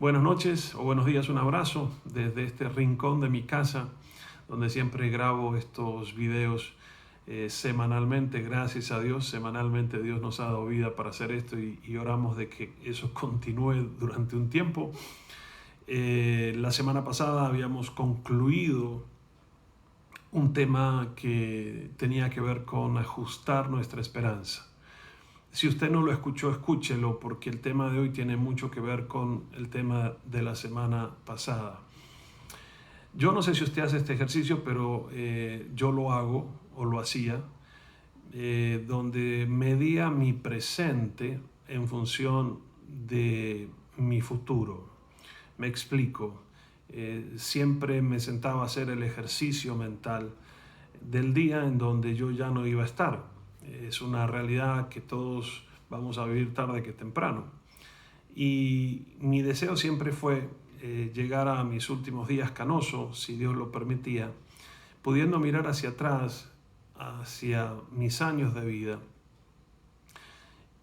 Buenas noches o buenos días, un abrazo desde este rincón de mi casa, donde siempre grabo estos videos semanalmente. Gracias a Dios, semanalmente Dios nos ha dado vida para hacer esto y oramos de que eso continúe durante un tiempo. La semana pasada habíamos concluido un tema que tenía que ver con ajustar nuestra esperanza. Si usted no lo escuchó, escúchelo, porque el tema de hoy tiene mucho que ver con el tema de la semana pasada. Yo no sé si usted hace este ejercicio, pero yo lo hago o lo hacía, donde medía mi presente en función de mi futuro. Me explico. Siempre me sentaba a hacer el ejercicio mental del día en donde yo ya no iba a estar. Es una realidad que todos vamos a vivir tarde que temprano. Y mi deseo siempre fue llegar a mis últimos días canoso, si Dios lo permitía, pudiendo mirar hacia atrás, hacia mis años de vida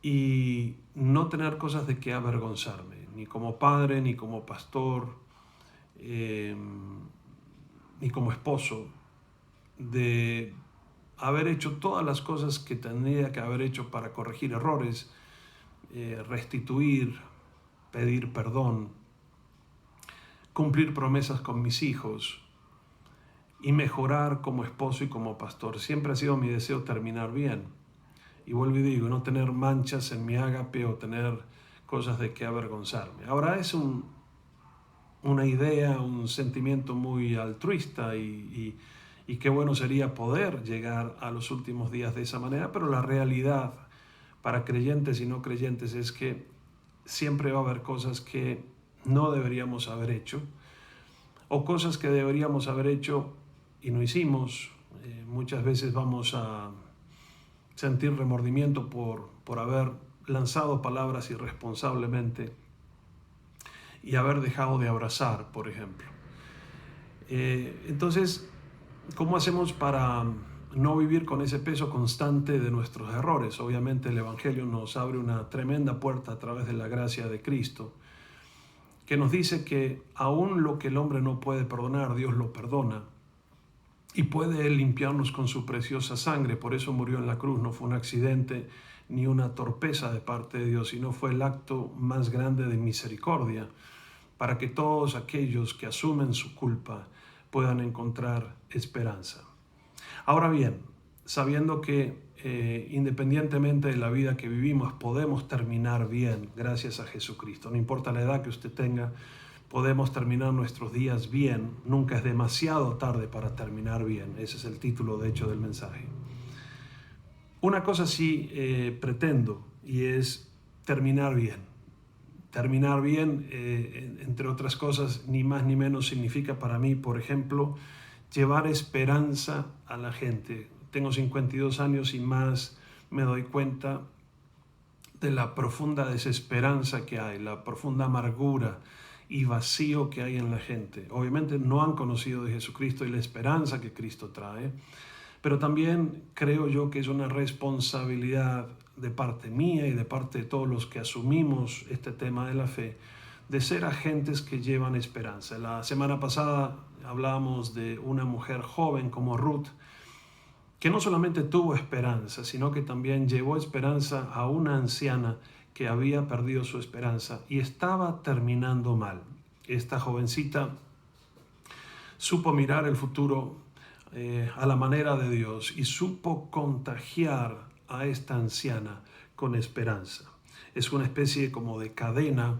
y no tener cosas de qué avergonzarme, ni como padre, ni como pastor, ni como esposo, de haber hecho todas las cosas que tendría que haber hecho para corregir errores, restituir, pedir perdón, cumplir promesas con mis hijos y mejorar como esposo y como pastor. Siempre ha sido mi deseo terminar bien. Y vuelvo y digo, no tener manchas en mi ágape o tener cosas de qué avergonzarme. Ahora es una idea, un sentimiento muy altruista y qué bueno sería poder llegar a los últimos días de esa manera, pero la realidad para creyentes y no creyentes es que siempre va a haber cosas que no deberíamos haber hecho o cosas que deberíamos haber hecho y no hicimos. Muchas veces vamos a sentir remordimiento por haber lanzado palabras irresponsablemente y haber dejado de abrazar, por ejemplo. Entonces, ¿cómo hacemos para no vivir con ese peso constante de nuestros errores? Obviamente el Evangelio nos abre una tremenda puerta a través de la gracia de Cristo, que nos dice que aún lo que el hombre no puede perdonar, Dios lo perdona y puede limpiarnos con su preciosa sangre. Por eso murió en la cruz. No fue un accidente ni una torpeza de parte de Dios, sino fue el acto más grande de misericordia para que todos aquellos que asumen su culpa puedan encontrar esperanza. Ahora bien, sabiendo que independientemente de la vida que vivimos, podemos terminar bien gracias a Jesucristo. No importa la edad que usted tenga, podemos terminar nuestros días bien. Nunca es demasiado tarde para terminar bien. Ese es el título, de hecho, del mensaje. Una cosa sí pretendo, y es terminar bien. Terminar bien, entre otras cosas, ni más ni menos significa para mí, por ejemplo, llevar esperanza a la gente. Tengo 52 años y más me doy cuenta de la profunda desesperanza que hay, la profunda amargura y vacío que hay en la gente. Obviamente no han conocido de Jesucristo y la esperanza que Cristo trae, pero también creo yo que es una responsabilidad de parte mía y de parte de todos los que asumimos este tema de la fe, de ser agentes que llevan esperanza. La semana pasada hablábamos de una mujer joven como Ruth, que no solamente tuvo esperanza, sino que también llevó esperanza a una anciana que había perdido su esperanza y estaba terminando mal. Esta jovencita supo mirar el futuro a la manera de Dios y supo contagiar a esta anciana con esperanza. Es una especie como de cadena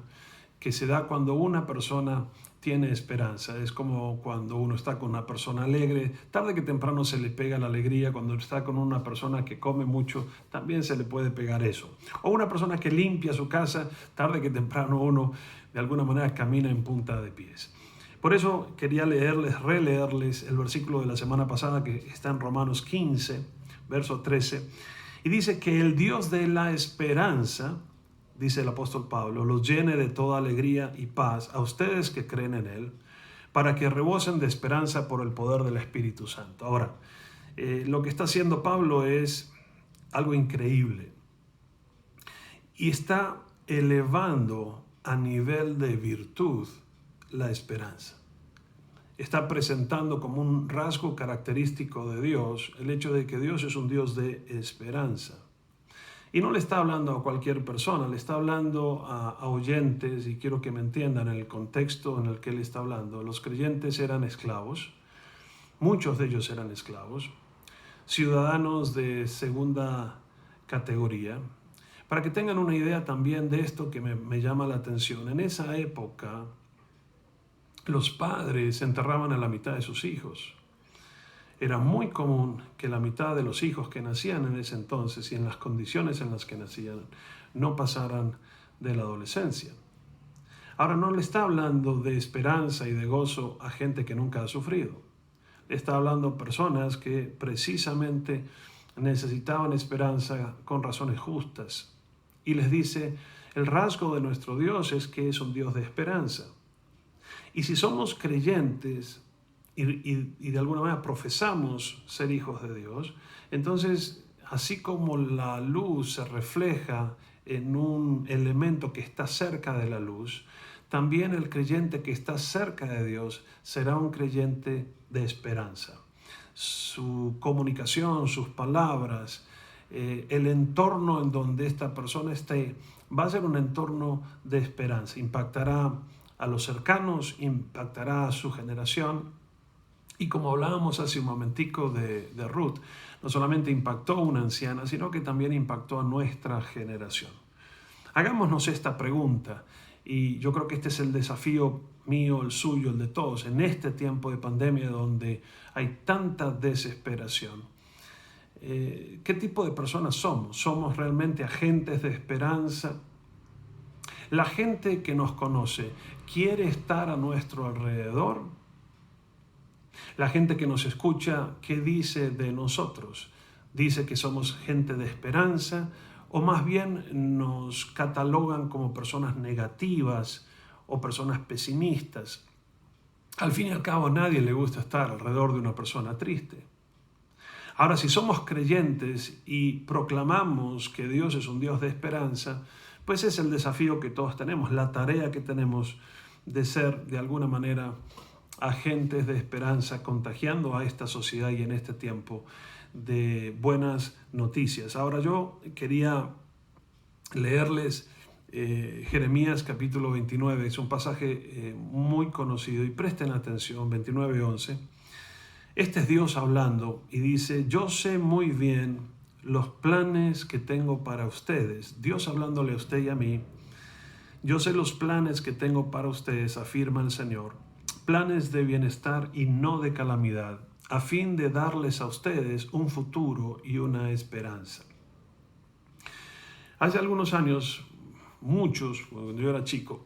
que se da cuando una persona tiene esperanza. Es como cuando uno está con una persona alegre, tarde que temprano se le pega la alegría. Cuando está con una persona que come mucho, también se le puede pegar eso. O una persona que limpia su casa, tarde que temprano uno de alguna manera camina en punta de pies. Por eso quería releerles el versículo de la semana pasada que está en Romanos 15, verso 13, y dice que el Dios de la esperanza, dice el apóstol Pablo, los llene de toda alegría y paz a ustedes que creen en Él, para que rebosen de esperanza por el poder del Espíritu Santo. Ahora, lo que está haciendo Pablo es algo increíble y está elevando a nivel de virtud la esperanza. Está presentando como un rasgo característico de Dios el hecho de que Dios es un Dios de esperanza. Y no le está hablando a cualquier persona, le está hablando a oyentes, y quiero que me entiendan el contexto en el que él está hablando. Los creyentes eran esclavos, muchos de ellos eran esclavos, ciudadanos de segunda categoría. Para que tengan una idea también de esto que me llama la atención, en esa época los padres enterraban a la mitad de sus hijos. Era muy común que la mitad de los hijos que nacían en ese entonces y en las condiciones en las que nacían no pasaran de la adolescencia. Ahora no le está hablando de esperanza y de gozo a gente que nunca ha sufrido. Le está hablando a personas que precisamente necesitaban esperanza con razones justas. Y les dice, el rasgo de nuestro Dios es que es un Dios de esperanza. Y si somos creyentes y de alguna manera profesamos ser hijos de Dios, entonces así como la luz se refleja en un elemento que está cerca de la luz, también el creyente que está cerca de Dios será un creyente de esperanza. Su comunicación, sus palabras, el entorno en donde esta persona esté, va a ser un entorno de esperanza. Impactará a los cercanos, impactará a su generación. Y como hablábamos hace un momentico de Ruth, no solamente impactó a una anciana, sino que también impactó a nuestra generación. Hagámonos esta pregunta, y yo creo que este es el desafío mío, el suyo, el de todos, en este tiempo de pandemia donde hay tanta desesperación. ¿Qué tipo de personas somos? ¿Somos realmente agentes de esperanza? La gente que nos conoce quiere estar a nuestro alrededor. La gente que nos escucha, ¿qué dice de nosotros? ¿Dice que somos gente de esperanza? ¿O más bien nos catalogan como personas negativas o personas pesimistas? Al fin y al cabo, a nadie le gusta estar alrededor de una persona triste. Ahora, si somos creyentes y proclamamos que Dios es un Dios de esperanza, pues es el desafío que todos tenemos, la tarea que tenemos de ser de alguna manera agentes de esperanza, contagiando a esta sociedad y en este tiempo de buenas noticias. Ahora yo quería leerles Jeremías capítulo 29, es un pasaje muy conocido y presten atención, 29:11. Este es Dios hablando y dice, yo sé muy bien los planes que tengo para ustedes. Dios hablándole a usted y a mí. Yo sé los planes que tengo para ustedes, afirma el Señor. Planes de bienestar y no de calamidad, a fin de darles a ustedes un futuro y una esperanza. Hace algunos años, muchos, cuando yo era chico,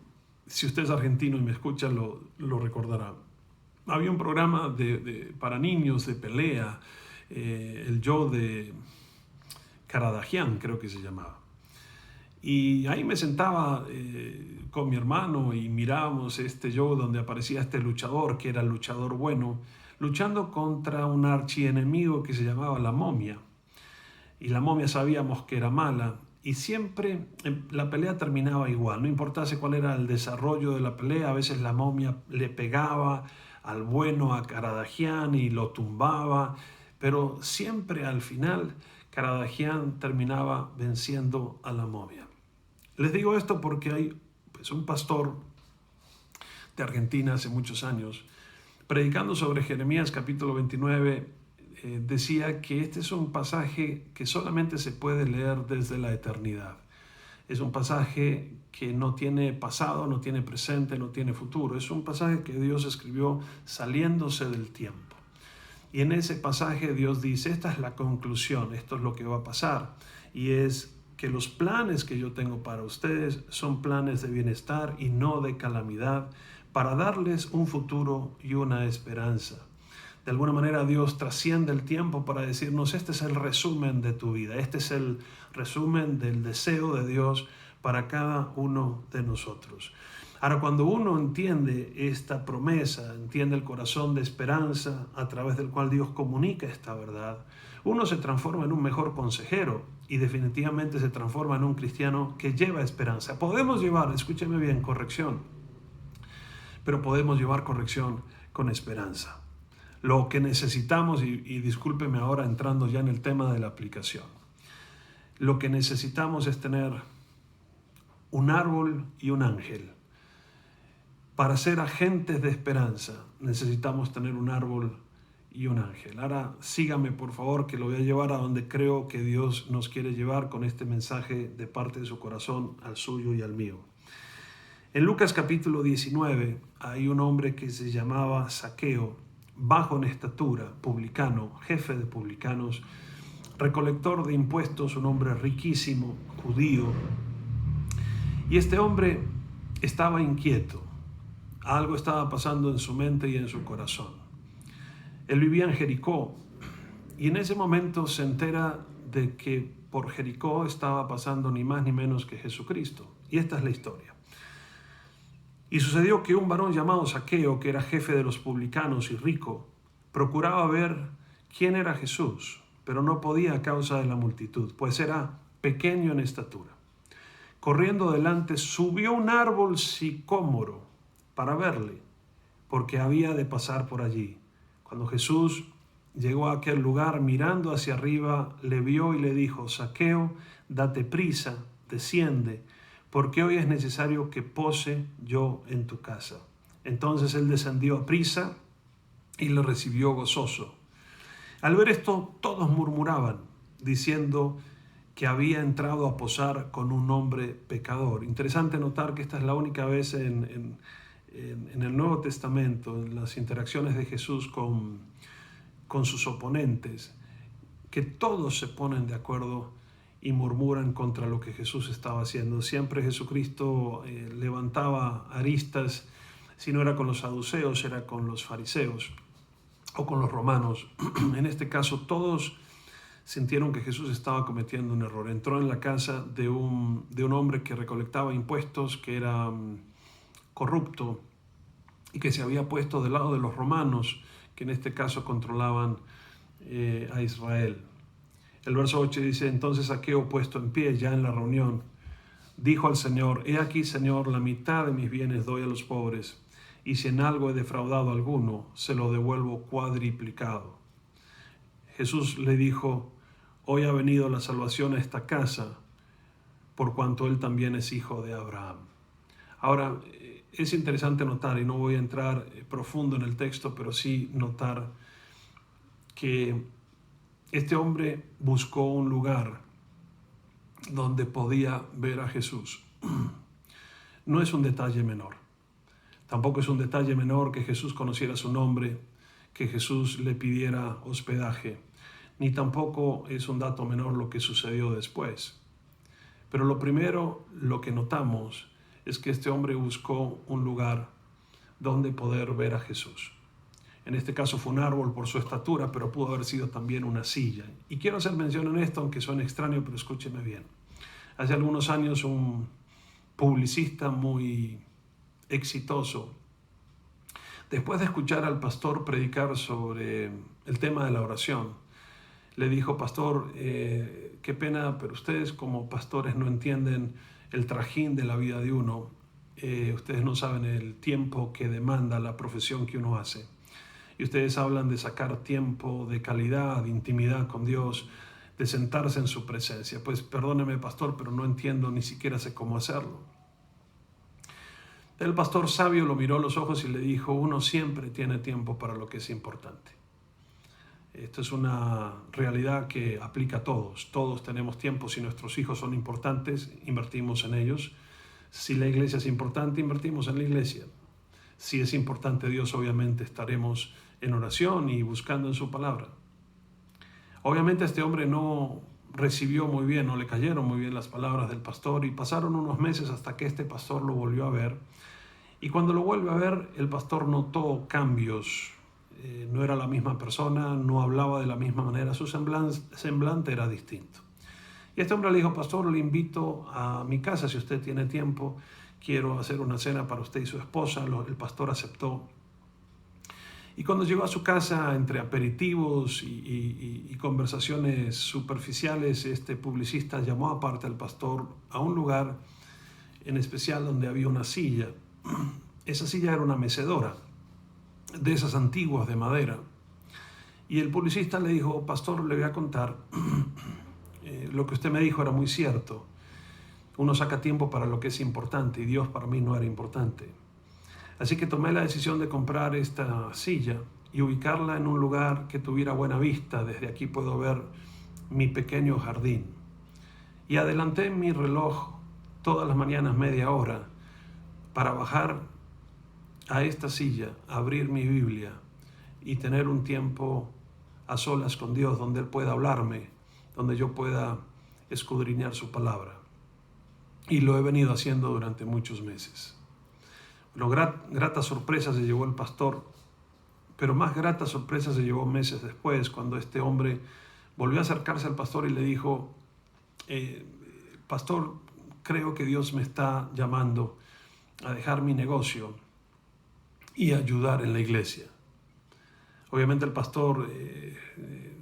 si usted es argentino y me escucha lo recordará, había un programa para niños de pelea, el show de Karadagian, creo que se llamaba. Y ahí me sentaba con mi hermano y mirábamos este show donde aparecía este luchador, que era el luchador bueno, luchando contra un archienemigo que se llamaba la momia. Y la momia sabíamos que era mala. Y siempre la pelea terminaba igual, no importase cuál era el desarrollo de la pelea, a veces la momia le pegaba al bueno, a Karadagian, y lo tumbaba, pero siempre al final Karadagian terminaba venciendo a la momia. Les digo esto porque hay un pastor de Argentina hace muchos años, predicando sobre Jeremías capítulo 29, decía que este es un pasaje que solamente se puede leer desde la eternidad. Es un pasaje que no tiene pasado, no tiene presente, no tiene futuro. Es un pasaje que Dios escribió saliéndose del tiempo. Y en ese pasaje Dios dice, esta es la conclusión, esto es lo que va a pasar. Y es que los planes que yo tengo para ustedes son planes de bienestar y no de calamidad, para darles un futuro y una esperanza. De alguna manera Dios trasciende el tiempo para decirnos, este es el resumen de tu vida, este es el resumen del deseo de Dios para cada uno de nosotros. Ahora, cuando uno entiende esta promesa, entiende el corazón de esperanza a través del cual Dios comunica esta verdad, uno se transforma en un mejor consejero y definitivamente se transforma en un cristiano que lleva esperanza. Podemos llevar, escúcheme bien, corrección, pero podemos llevar corrección con esperanza. Lo que necesitamos, y discúlpeme ahora entrando ya en el tema de la aplicación, lo que necesitamos es tener un árbol y un ángel. Para ser agentes de esperanza necesitamos tener un árbol y un ángel. Ahora sígame por favor, que lo voy a llevar a donde creo que Dios nos quiere llevar con este mensaje de parte de su corazón al suyo y al mío. En Lucas capítulo 19 hay un hombre que se llamaba Zaqueo, bajo en estatura, publicano, jefe de publicanos, recolector de impuestos, un hombre riquísimo, judío. Y este hombre estaba inquieto. Algo estaba pasando en su mente y en su corazón. Él vivía en Jericó y en ese momento se entera de que por Jericó estaba pasando ni más ni menos que Jesucristo. Y esta es la historia. Y sucedió que un varón llamado Zaqueo, que era jefe de los publicanos y rico, procuraba ver quién era Jesús, pero no podía a causa de la multitud, pues era pequeño en estatura. Corriendo adelante, subió un árbol sicómoro para verle, porque había de pasar por allí. Cuando Jesús llegó a aquel lugar, mirando hacia arriba, le vio y le dijo: Zaqueo, date prisa, desciende, porque hoy es necesario que pose yo en tu casa. Entonces él descendió a prisa y le recibió gozoso. Al ver esto, todos murmuraban, diciendo que había entrado a posar con un hombre pecador. Interesante notar que esta es la única vez en el Nuevo Testamento, en las interacciones de Jesús con sus oponentes, que todos se ponen de acuerdo y murmuran contra lo que Jesús estaba haciendo. Siempre Jesucristo levantaba aristas, si no era con los saduceos, era con los fariseos o con los romanos. En este caso, todos sintieron que Jesús estaba cometiendo un error. Entró en la casa de un hombre que recolectaba impuestos, que era corrupto y que se había puesto del lado de los romanos, que en este caso controlaban a Israel. El verso 8 dice: entonces Zaqueo, puesto en pie ya en la reunión, dijo al Señor: he aquí, Señor, la mitad de mis bienes doy a los pobres, y si en algo he defraudado a alguno, se lo devuelvo cuadriplicado. Jesús le dijo: hoy ha venido la salvación a esta casa, por cuanto él también es hijo de Abraham. Ahora, es interesante notar, y no voy a entrar profundo en el texto, pero sí notar que este hombre buscó un lugar donde podía ver a Jesús. No es un detalle menor. Tampoco es un detalle menor que Jesús conociera su nombre, que Jesús le pidiera hospedaje, ni tampoco es un dato menor lo que sucedió después. Pero lo primero, lo que notamos, es que este hombre buscó un lugar donde poder ver a Jesús. En este caso fue un árbol por su estatura, pero pudo haber sido también una silla. Y quiero hacer mención en esto, aunque suene extraño, pero escúcheme bien. Hace algunos años un publicista muy exitoso, después de escuchar al pastor predicar sobre el tema de la oración, le dijo: pastor, qué pena, pero ustedes como pastores no entienden el trajín de la vida de uno. Ustedes no saben el tiempo que demanda la profesión que uno hace. Y ustedes hablan de sacar tiempo de calidad, de intimidad con Dios, de sentarse en su presencia. Pues perdóneme, pastor, pero no entiendo, ni siquiera sé cómo hacerlo. El pastor sabio lo miró a los ojos y le dijo: uno siempre tiene tiempo para lo que es importante. Esto es una realidad que aplica a todos. Todos tenemos tiempo. Si nuestros hijos son importantes, invertimos en ellos. Si la iglesia es importante, invertimos en la iglesia. Si es importante Dios, obviamente estaremos en oración y buscando en su palabra. Obviamente este hombre no recibió muy bien, no le cayeron muy bien las palabras del pastor, y pasaron unos meses hasta que este pastor lo volvió a ver. Y cuando lo vuelve a ver, el pastor notó cambios. No era la misma persona, no hablaba de la misma manera, su semblante era distinto. Y este hombre le dijo: pastor, le invito a mi casa si usted tiene tiempo, quiero hacer una cena para usted y su esposa. El pastor aceptó. Y cuando llegó a su casa, entre aperitivos y conversaciones superficiales, este publicista llamó aparte al pastor a un lugar en especial donde había una silla. Esa silla era una mecedora, de esas antiguas de madera. Y el publicista le dijo: pastor, le voy a contar, lo que usted me dijo era muy cierto. Uno saca tiempo para lo que es importante y Dios para mí no era importante. Así que tomé la decisión de comprar esta silla y ubicarla en un lugar que tuviera buena vista. Desde aquí puedo ver mi pequeño jardín. Y adelanté mi reloj todas las mañanas media hora para bajar a esta silla, abrir mi Biblia y tener un tiempo a solas con Dios, donde Él pueda hablarme, donde yo pueda escudriñar su palabra. Y lo he venido haciendo durante muchos meses. Bueno, grata sorpresa se llevó el pastor, pero más grata sorpresa se llevó meses después, cuando este hombre volvió a acercarse al pastor y le dijo: pastor, creo que Dios me está llamando a dejar mi negocio y ayudar en la iglesia. Obviamente el pastor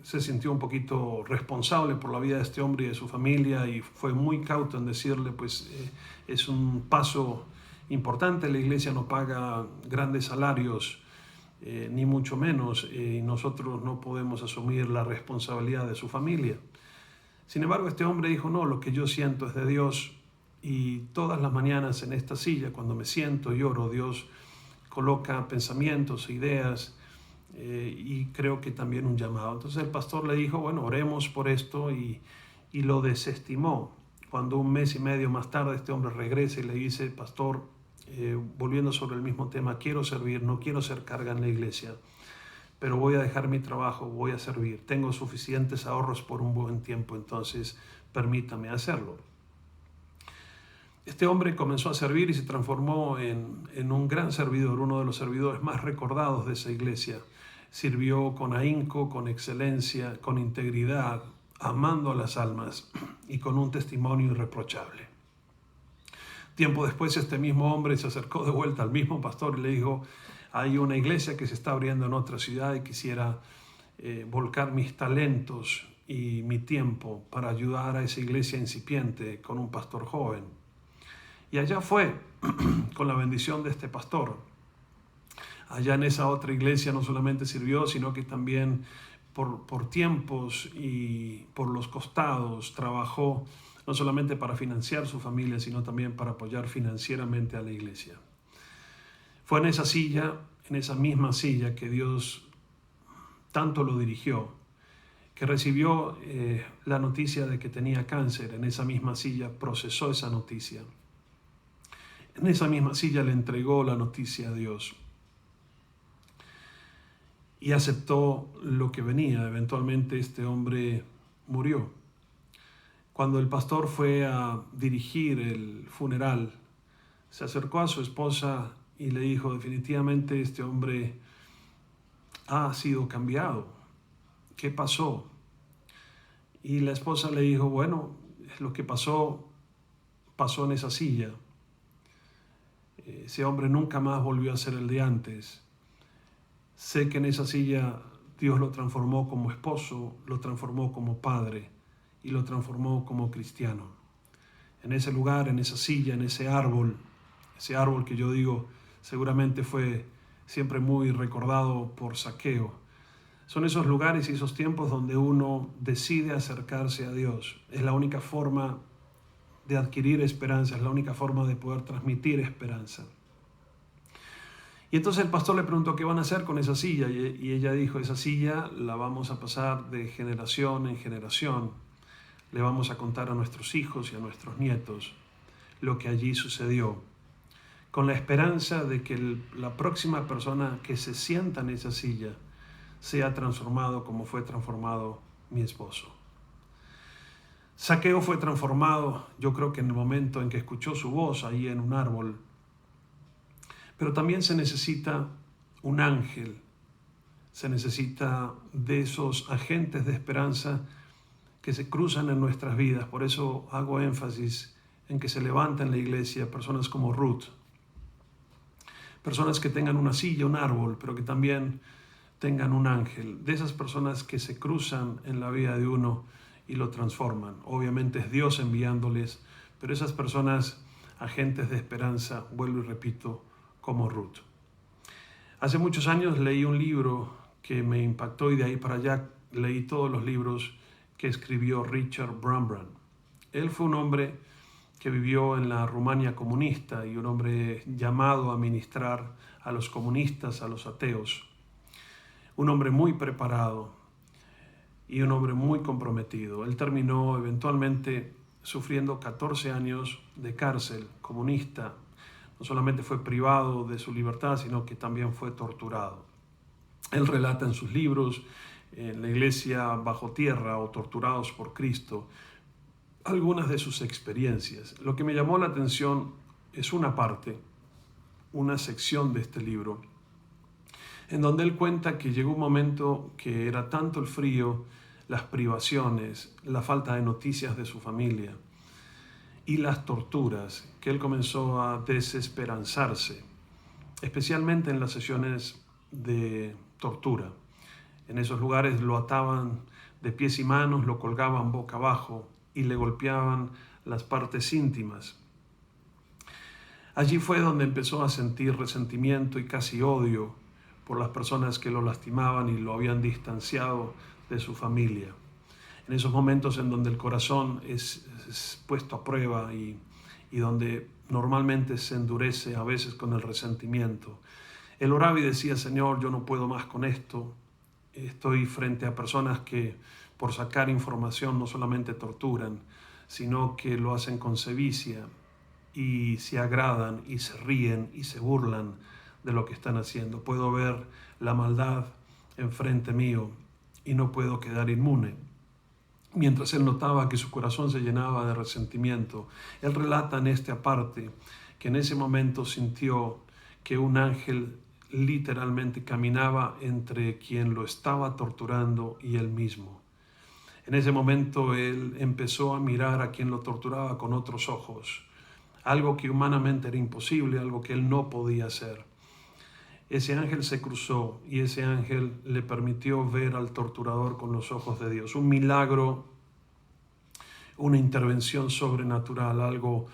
se sintió un poquito responsable por la vida de este hombre y de su familia, y fue muy cauto en decirle: pues es un paso importante, la iglesia no paga grandes salarios, ni mucho menos, y nosotros no podemos asumir la responsabilidad de su familia. Sin embargo, este hombre dijo: no, lo que yo siento es de Dios, y todas las mañanas en esta silla, cuando me siento y oro, Dios coloca pensamientos, ideas, y creo que también un llamado. Entonces el pastor le dijo: bueno, oremos por esto, y lo desestimó. Cuando un mes y medio más tarde este hombre regresa y le dice: pastor, volviendo sobre el mismo tema, quiero servir, no quiero ser carga en la iglesia, pero voy a dejar mi trabajo, voy a servir. Tengo suficientes ahorros por un buen tiempo, entonces permítame hacerlo. Este hombre comenzó a servir y se transformó en un gran servidor, uno de los servidores más recordados de esa iglesia. Sirvió con ahínco, con excelencia, con integridad, amando a las almas y con un testimonio irreprochable. Tiempo después, este mismo hombre se acercó de vuelta al mismo pastor y le dijo: hay una iglesia que se está abriendo en otra ciudad y quisiera volcar mis talentos y mi tiempo para ayudar a esa iglesia incipiente con un pastor joven. Y allá fue, con la bendición de este pastor. Allá en esa otra iglesia no solamente sirvió, sino que también por tiempos y por los costados trabajó, no solamente para financiar su familia, sino también para apoyar financieramente a la iglesia. Fue en esa silla, en esa misma silla, que Dios tanto lo dirigió, que recibió la noticia de que tenía cáncer. En esa misma silla procesó esa noticia. En esa misma silla le entregó la noticia a Dios y aceptó lo que venía. Eventualmente este hombre murió. Cuando el pastor fue a dirigir el funeral, se acercó a su esposa y le dijo: definitivamente este hombre ha sido cambiado. ¿Qué pasó? Y la esposa le dijo: bueno, lo que pasó en esa silla. Ese hombre nunca más volvió a ser el de antes. Sé que en esa silla Dios lo transformó como esposo, lo transformó como padre y lo transformó como cristiano. En ese lugar, en esa silla, en ese árbol que yo digo seguramente fue siempre muy recordado por Zaqueo. Son esos lugares y esos tiempos donde uno decide acercarse a Dios. Es la única forma de adquirir esperanza, es la única forma de poder transmitir esperanza. Y entonces el pastor le preguntó: ¿qué van a hacer con esa silla? Y ella dijo: esa silla la vamos a pasar de generación en generación. Le vamos a contar a nuestros hijos y a nuestros nietos lo que allí sucedió, con la esperanza de que la próxima persona que se sienta en esa silla sea transformado como fue transformado mi esposo. Zaqueo fue transformado, yo creo que en el momento en que escuchó su voz ahí en un árbol. Pero también se necesita un ángel, se necesita de esos agentes de esperanza que se cruzan en nuestras vidas. Por eso hago énfasis en que se levantan en la iglesia personas como Ruth, Personas que tengan una silla, un árbol, pero que también tengan un ángel. De esas personas que se cruzan en la vida de uno y lo transforman. Obviamente es Dios enviándoles, pero esas personas, agentes de esperanza, vuelvo y repito, como Ruth. Hace muchos años leí un libro que me impactó y de ahí para allá leí todos los libros que escribió Richard Wurmbrand. Él fue un hombre que vivió en la Rumania comunista y un hombre llamado a ministrar a los comunistas, a los ateos. Un hombre muy preparado y un hombre muy comprometido. Él terminó eventualmente sufriendo 14 años de cárcel comunista. No solamente fue privado de su libertad, sino que también fue torturado. Él relata en sus libros, en la iglesia bajo tierra o torturados por Cristo, algunas de sus experiencias. Lo que me llamó la atención es una parte, una sección de este libro, en donde él cuenta que llegó un momento que era tanto el frío, las privaciones, la falta de noticias de su familia y las torturas, que él comenzó a desesperanzarse, especialmente en las sesiones de tortura. En esos lugares lo ataban de pies y manos, lo colgaban boca abajo y le golpeaban las partes íntimas. Allí fue donde empezó a sentir resentimiento y casi odio por las personas que lo lastimaban y lo habían distanciado de su familia. En esos momentos en donde el corazón es puesto a prueba y donde normalmente se endurece a veces con el resentimiento. Él oraba y decía: Señor, yo no puedo más con esto. Estoy frente a personas que por sacar información no solamente torturan, sino que lo hacen con sevicia y se agradan y se ríen y se burlan de lo que están haciendo. Puedo ver la maldad enfrente mío y no puedo quedar inmune. Mientras él notaba que su corazón se llenaba de resentimiento, él relata en este aparte que en ese momento sintió que un ángel literalmente caminaba entre quien lo estaba torturando y él mismo. En ese momento él empezó a mirar a quien lo torturaba con otros ojos, algo que humanamente era imposible, algo que él no podía hacer. Ese ángel se cruzó y ese ángel le permitió ver al torturador con los ojos de Dios. Un milagro, una intervención sobrenatural, algo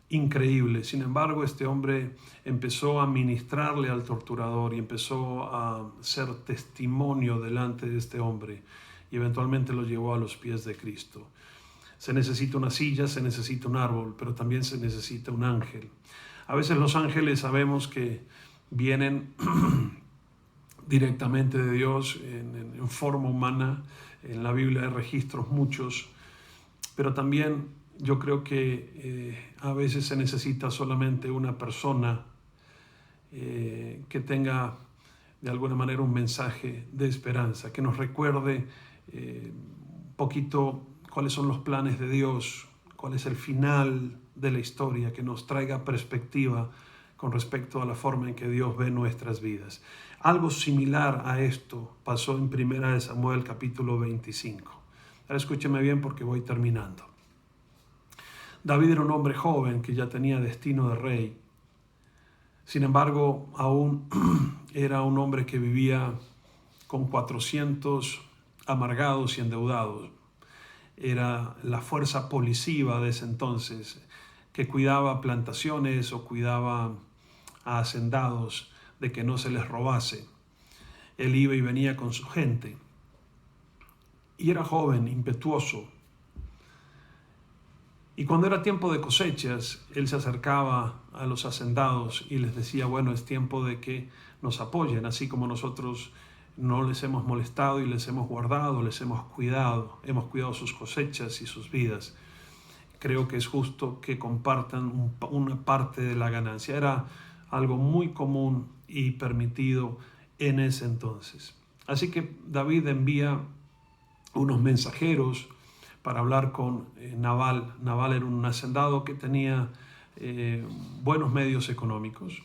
increíble. Sin embargo, este hombre empezó a ministrarle al torturador y empezó a ser testimonio delante de este hombre y eventualmente lo llevó a los pies de Cristo. Se necesita una silla, se necesita un árbol, pero también se necesita un ángel. A veces los ángeles sabemos que vienen directamente de Dios en forma humana. En la Biblia hay registros muchos, pero también yo creo que a veces se necesita solamente una persona que tenga de alguna manera un mensaje de esperanza, que nos recuerde un poquito cuáles son los planes de Dios, cuál es el final de la historia, que nos traiga perspectiva con respecto a la forma en que Dios ve nuestras vidas. Algo similar a esto pasó en 1 Samuel capítulo 25. Ahora escúcheme bien porque voy terminando. David era un hombre joven que ya tenía destino de rey. Sin embargo, aún era un hombre que vivía con 400 amargados y endeudados. Era la fuerza policiva de ese entonces, que cuidaba plantaciones o cuidaba a hacendados de que no se les robase. Él iba y venía con su gente. Y era joven, impetuoso. Y cuando era tiempo de cosechas, él se acercaba a los hacendados y les decía: bueno, es tiempo de que nos apoyen, así como nosotros no les hemos molestado y les hemos guardado, les hemos cuidado sus cosechas y sus vidas. Creo que es justo que compartan una parte de la ganancia. Era algo muy común y permitido en ese entonces. Así que David envía unos mensajeros para hablar con Nabal. Nabal era un hacendado que tenía buenos medios económicos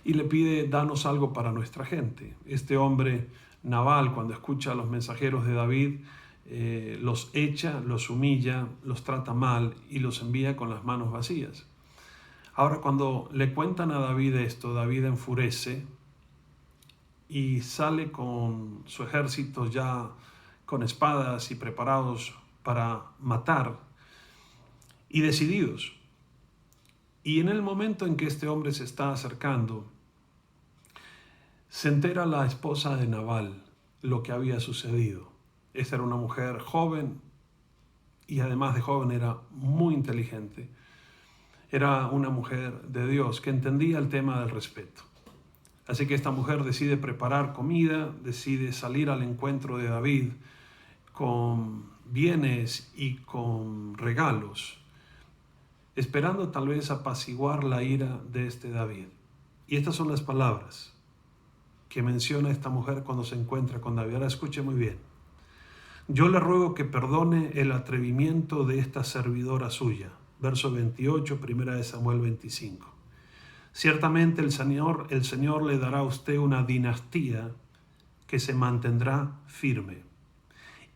y le pide: danos algo para nuestra gente. Este hombre, Nabal, cuando escucha a los mensajeros de David, los echa, los humilla, los trata mal y los envía con las manos vacías. Ahora, cuando le cuentan a David esto, David enfurece y sale con su ejército ya con espadas y preparados para matar y decididos. Y en el momento en que este hombre se está acercando, se entera la esposa de Nabal lo que había sucedido. Esta era una mujer joven y además de joven era muy inteligente. Era una mujer de Dios que entendía el tema del respeto. Así que esta mujer decide preparar comida, decide salir al encuentro de David con bienes y con regalos, esperando tal vez apaciguar la ira de este David. Y estas son las palabras que menciona esta mujer cuando se encuentra con David. Ahora escuche muy bien. Yo le ruego que perdone el atrevimiento de esta servidora suya. Verso 28, 1 Samuel 25. Ciertamente el Señor le dará a usted una dinastía que se mantendrá firme.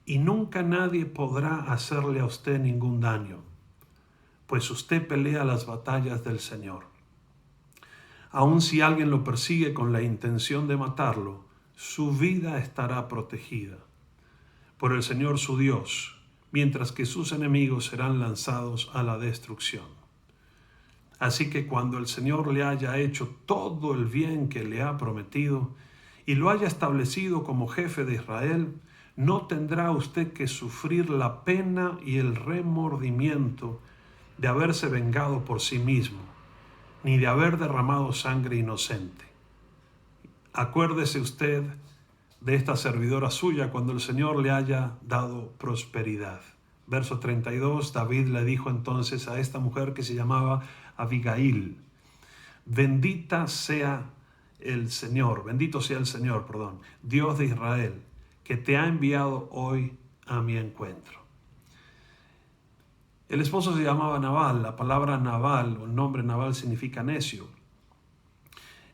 Y nunca nadie podrá hacerle a usted ningún daño, pues usted pelea las batallas del Señor. Aun si alguien lo persigue con la intención de matarlo, su vida estará protegida por el Señor su Dios, mientras que sus enemigos serán lanzados a la destrucción. Así que cuando el Señor le haya hecho todo el bien que le ha prometido y lo haya establecido como jefe de Israel, no tendrá usted que sufrir la pena y el remordimiento de haberse vengado por sí mismo, ni de haber derramado sangre inocente. Acuérdese usted de esta servidora suya cuando el Señor le haya dado prosperidad. Verso 32, David le dijo entonces a esta mujer que se llamaba Abigail, bendito sea el Señor, Dios de Israel, que te ha enviado hoy a mi encuentro. El esposo se llamaba Nabal. La palabra Nabal o el nombre Nabal significa necio.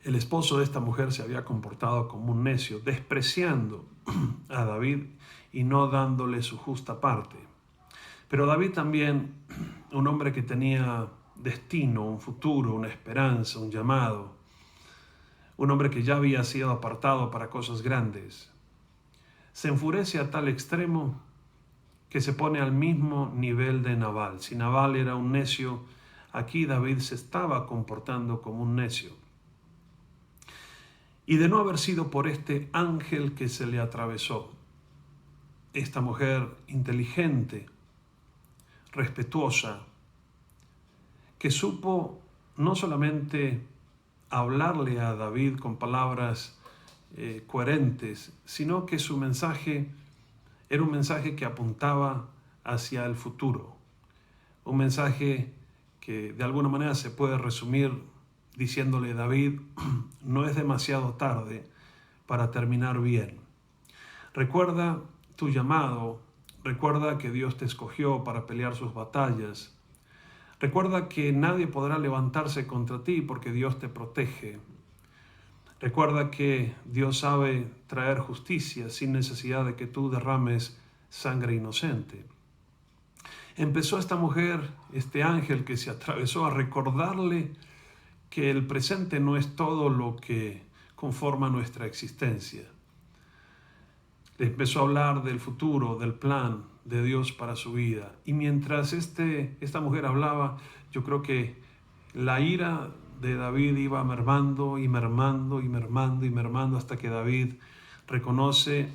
El esposo de esta mujer se había comportado como un necio, despreciando a David y no dándole su justa parte. Pero David también, un hombre que tenía destino, un futuro, una esperanza, un llamado, un hombre que ya había sido apartado para cosas grandes, se enfurece a tal extremo que se pone al mismo nivel de Nabal. Si Nabal era un necio, aquí David se estaba comportando como un necio. Y de no haber sido por este ángel que se le atravesó, esta mujer inteligente, respetuosa, que supo no solamente hablarle a David con palabras coherentes, sino que su mensaje era un mensaje que apuntaba hacia el futuro, un mensaje que de alguna manera se puede resumir diciéndole: David, no es demasiado tarde para terminar bien. Recuerda tu llamado, recuerda que Dios te escogió para pelear sus batallas, recuerda que nadie podrá levantarse contra ti porque Dios te protege. Recuerda que Dios sabe traer justicia sin necesidad de que tú derrames sangre inocente. Empezó esta mujer, este ángel que se atravesó, a recordarle que el presente no es todo lo que conforma nuestra existencia. Le empezó a hablar del futuro, del plan de Dios para su vida. Y mientras esta mujer hablaba, yo creo que la ira de David iba mermando y mermando y mermando y mermando hasta que David reconoce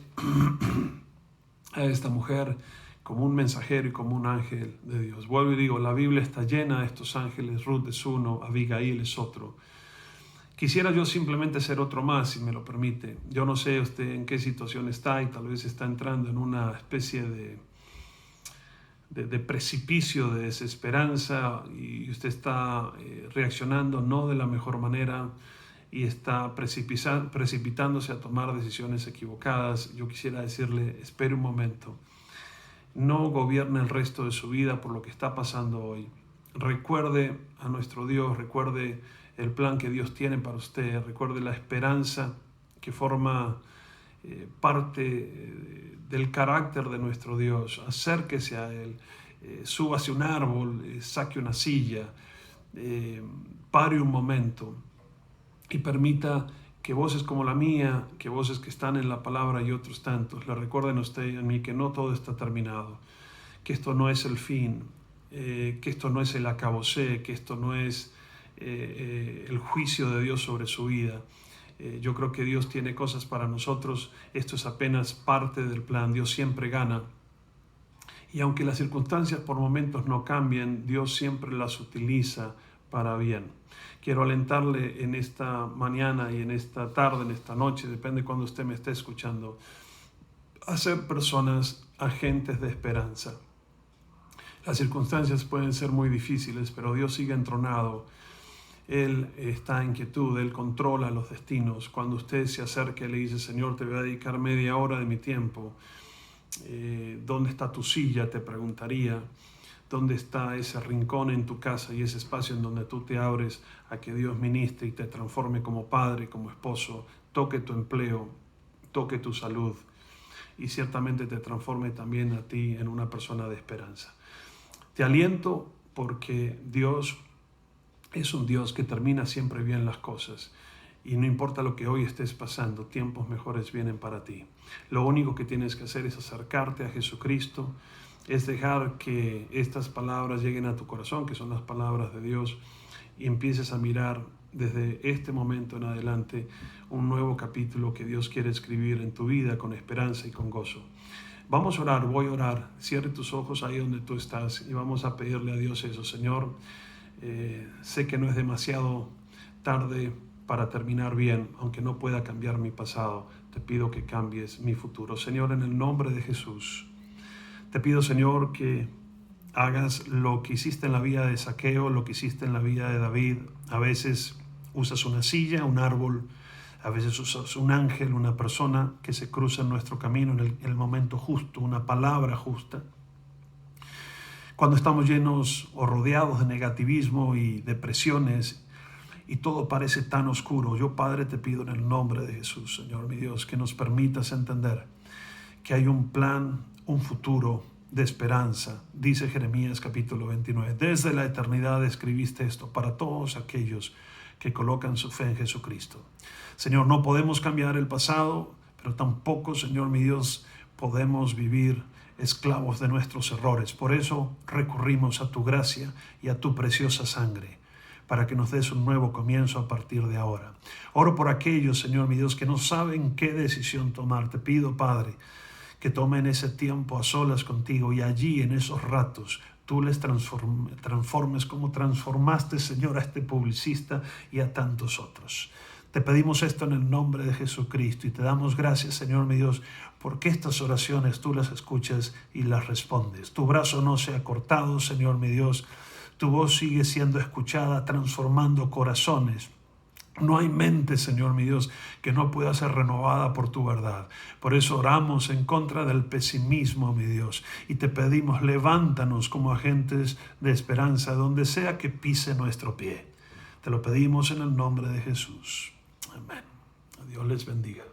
a esta mujer como un mensajero y como un ángel de Dios. Vuelvo y digo, la Biblia está llena de estos ángeles. Ruth es uno, Abigail es otro. Quisiera yo simplemente ser otro más, si me lo permite. Yo no sé usted en qué situación está y tal vez está entrando en una especie de precipicio, de desesperanza, y usted está reaccionando no de la mejor manera y está precipitándose a tomar decisiones equivocadas. Yo quisiera decirle: espere un momento, no gobierne el resto de su vida por lo que está pasando hoy. Recuerde a nuestro Dios, recuerde el plan que Dios tiene para usted, recuerde la esperanza que forma parte del carácter de nuestro Dios. Acérquese a Él, súbase a un árbol, saque una silla, pare un momento y permita que voces como la mía, que voces que están en la palabra y otros tantos, le recuerden a usted y a mí que no todo está terminado, que esto no es el fin, que esto no es el acabose, que esto no es el juicio de Dios sobre su vida. Yo creo que Dios tiene cosas para nosotros, esto es apenas parte del plan, Dios siempre gana. Y aunque las circunstancias por momentos no cambien, Dios siempre las utiliza para bien. Quiero alentarle en esta mañana y en esta tarde, en esta noche, depende de cuando usted me esté escuchando, a ser personas agentes de esperanza. Las circunstancias pueden ser muy difíciles, pero Dios sigue entronado. Él está en quietud, Él controla los destinos. Cuando usted se acerca y le dice, Señor, te voy a dedicar media hora de mi tiempo, ¿dónde está tu silla? Te preguntaría. ¿Dónde está ese rincón en tu casa y ese espacio en donde tú te abres a que Dios ministre y te transforme como padre, como esposo, toque tu empleo, toque tu salud y ciertamente te transforme también a ti en una persona de esperanza? Te aliento porque Dios es un Dios que termina siempre bien las cosas. Y no importa lo que hoy estés pasando, tiempos mejores vienen para ti. Lo único que tienes que hacer es acercarte a Jesucristo, es dejar que estas palabras lleguen a tu corazón, que son las palabras de Dios, y empieces a mirar desde este momento en adelante un nuevo capítulo que Dios quiere escribir en tu vida con esperanza y con gozo. Vamos a orar, voy a orar. Cierre tus ojos ahí donde tú estás y vamos a pedirle a Dios eso. Señor, sé que no es demasiado tarde para terminar bien, aunque no pueda cambiar mi pasado. Te pido que cambies mi futuro. Señor, en el nombre de Jesús, te pido, Señor, que hagas lo que hiciste en la vida de Zaqueo, lo que hiciste en la vida de David. A veces usas una silla, un árbol, a veces usas un ángel, una persona que se cruza en nuestro camino en el momento justo, una palabra justa. Cuando estamos llenos o rodeados de negativismo y depresiones y todo parece tan oscuro, yo, Padre, te pido en el nombre de Jesús, Señor mi Dios, que nos permitas entender que hay un plan, un futuro de esperanza. Dice Jeremías capítulo 29, desde la eternidad escribiste esto para todos aquellos que colocan su fe en Jesucristo. Señor, no podemos cambiar el pasado, pero tampoco, Señor mi Dios, podemos vivir esclavos de nuestros errores. Por eso recurrimos a tu gracia y a tu preciosa sangre, para que nos des un nuevo comienzo a partir de ahora. Oro por aquellos, Señor mi Dios, que no saben qué decisión tomar. Te pido, Padre, que tomen ese tiempo a solas contigo y allí en esos ratos tú les transformes como transformaste, Señor, a este publicista y a tantos otros. Te pedimos esto en el nombre de Jesucristo y te damos gracias, Señor mi Dios, porque estas oraciones tú las escuchas y las respondes. Tu brazo no se ha cortado, Señor mi Dios. Tu voz sigue siendo escuchada, transformando corazones. No hay mente, Señor mi Dios, que no pueda ser renovada por tu verdad. Por eso oramos en contra del pesimismo, mi Dios, y te pedimos, levántanos como agentes de esperanza donde sea que pise nuestro pie. Te lo pedimos en el nombre de Jesús. Amén. Dios les bendiga.